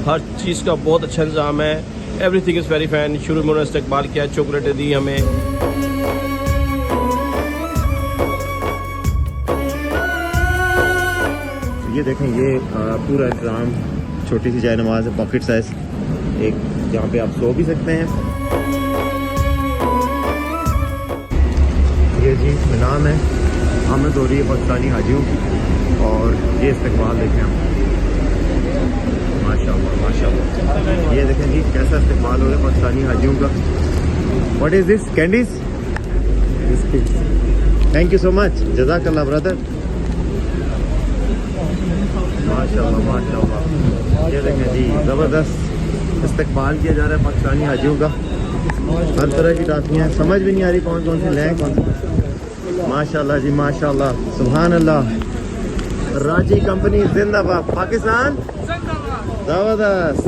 हर चीज़ का बहुत अच्छा इंतज़ाम है। Everything is very fine. शुरू में उन्होंने इस्तकबाल किया, चॉकलेटें दी हमें। ये देखें, ये पूरा इंतज़ाम, छोटी सी जाए नमाज है, पॉकेट साइज़, एक जहाँ पे आप सो भी सकते हैं। ये जी इनाम है, आमद हो रही है पाकिस्तानी हाजियों की, और ये इस्तकबाल देखें आप, माशाल्लाह माशाल्लाह। ये देखें जी कैसा इस्तकबाल हो रहा है पाकिस्तानी हाजियों का। What is this? Candies? Thank you so much, जज़ाकल्लाह ब्रदर। माशाल्लाह माशाल्लाह। ये देखें जी ज़बरदस्त इस्तकबाल किया जा रहा है पाकिस्तानी हाजियों का। हर तरह की टाफियाँ, समझ भी नहीं आ रही कौन कौन सी लें कौन सी। माशाल्लाह जी माशाल्लाह, सुभान अल्लाह। राजी कंपनी जिंदाबाद, पाकिस्तान ज़बरदस्त।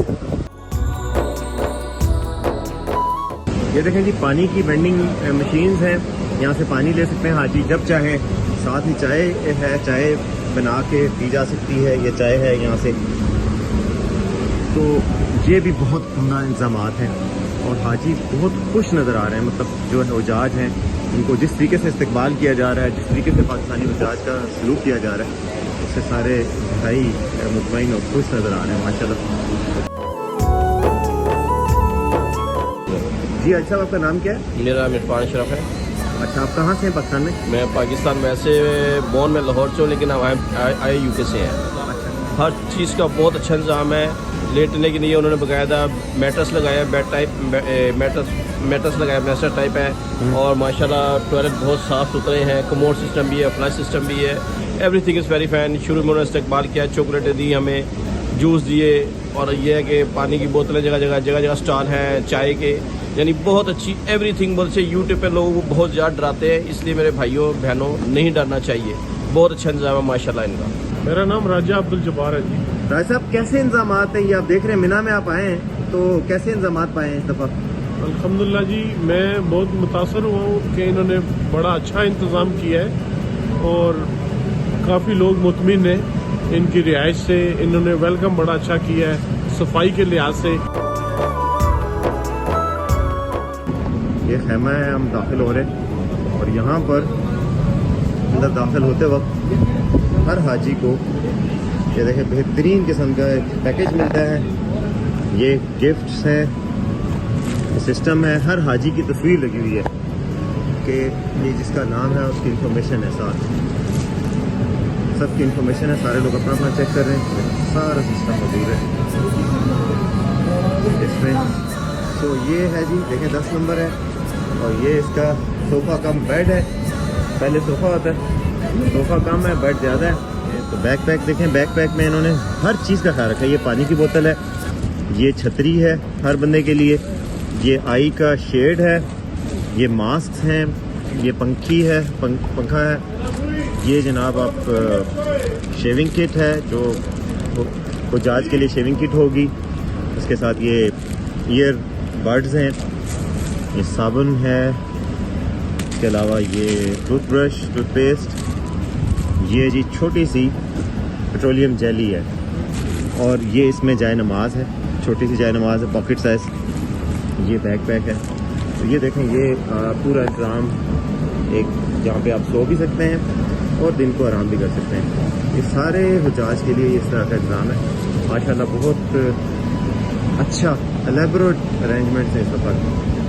ये देखें जी पानी की वेंडिंग मशीन्स हैं, यहाँ से पानी ले सकते हैं हाजी जब चाहें। साथ ही चाय है, चाय बना के पी जा सकती है, ये चाय है यहाँ से। तो ये भी बहुत उम्दा इंतज़ामात हैं, और हाजी बहुत खुश नज़र आ रहे हैं। मतलब जो हुजाज हैं उनको जिस तरीके से इस्तकबाल किया जा रहा है, जिस तरीके से पाकिस्तानी हुजाज का सलूक किया जा रहा है, उससे सारे भाई मुतमईन और खुश नज़र आ रहे हैं माशाल्लाह। जी अच्छा, आपका नाम क्या है? मेरा नाम इरफान अशरफ है। अच्छा, आप कहाँ से हैं पाकिस्तान में? मैं पाकिस्तान वैसे बोर्न में लाहौर से हूँ, लेकिन अब आए यूके से हैं। हर चीज़ का बहुत अच्छा इंतज़ाम है। लेटने के लिए उन्होंने बाकायदा मैट्रेस लगाया, बेड टाइप मैट्रेस लगाया, मैस्टर टाइप है। और माशाल्लाह टॉयलेट बहुत साफ़ सुथरे हैं, कमोड सिस्टम भी है, फ्लश सिस्टम भी है। Everything is very fine. शुरू में उन्होंने इस्तकबाल किया, चॉकलेटें दी हमें, जूस दिए, और ये है कि पानी की बोतलें जगह जगह स्टॉल हैं चाय के, यानी बहुत अच्छी एवरीथिंग। बहुत से यूट्यूब पे लोग बहुत ज़्यादा डराते हैं, इसलिए मेरे भाइयों बहनों नहीं डरना चाहिए। बहुत अच्छा इंतजाम है माशाल्लाह इनका। मेरा नाम राजा अब्दुल जब्बार है जी। राजा साहब, कैसे इंतजामात हैं ये आप देख रहे हैं? मिना में आप आए हैं, तो कैसे इंतजामात पाए हैं इस दफ़ा? अल्हम्दुलिल्लाह जी, मैं बहुत मुतासर हुआ हूँ कि इन्होंने बड़ा अच्छा इंतज़ाम किया है, और काफ़ी लोग मुतमिन हैं इनकी रिहाइश से। इन्होंने वेलकम बड़ा अच्छा किया है सफाई के लिहाज से। ये खैमा है, हम दाखिल हो रहे हैं, और यहाँ पर अंदर दाखिल होते वक्त हर हाजी को ये देखें बेहतरीन किस्म का पैकेज मिलता है। ये गिफ्ट्स हैं, सिस्टम है, हर हाजी की तस्वीर लगी हुई है कि ये जिसका नाम है उसकी इंफॉर्मेशन है, साथ सबकी इंफॉर्मेशन है। सारे लोग अपना अपना चेक कर रहे हैं, सारा सिस्टम मौजूद है इसमें। तो ये है जी, देखें 10 नंबर है, और ये इसका सोफ़ा कम बेड है। पहले सोफ़ा होता है, सोफ़ा कम है, बेड ज़्यादा है। तो बैकपैक देखें, बैकपैक में इन्होंने हर चीज़ का ख्याल रखा है। ये पानी की बोतल है, ये छतरी है हर बंदे के लिए, ये आई का शेड है, ये मास्क हैं, ये पंखी है, पंखा है। ये जनाब आप शेविंग किट है, जो हुजाज के लिए शेविंग किट होगी। उसके साथ ये ईयर बड्स हैं, ये साबुन है, इसके अलावा ये टूथब्रश, टूथपेस्ट, ये जी छोटी सी पेट्रोलियम जेली है, और ये इसमें जाए नमाज है, छोटी सी जाए नमाज है, पॉकेट साइज़। ये बैकपैक है। तो ये देखें, ये पूरा इंतज़ाम, एक जहाँ पे आप सो भी सकते हैं और दिन को आराम भी कर सकते हैं। ये सारे हुजाज के लिए इस तरह का इंतज़ाम है माशाल्लाह। बहुत अच्छा एलेबोरेट अरेंजमेंट है इस दफ़ा।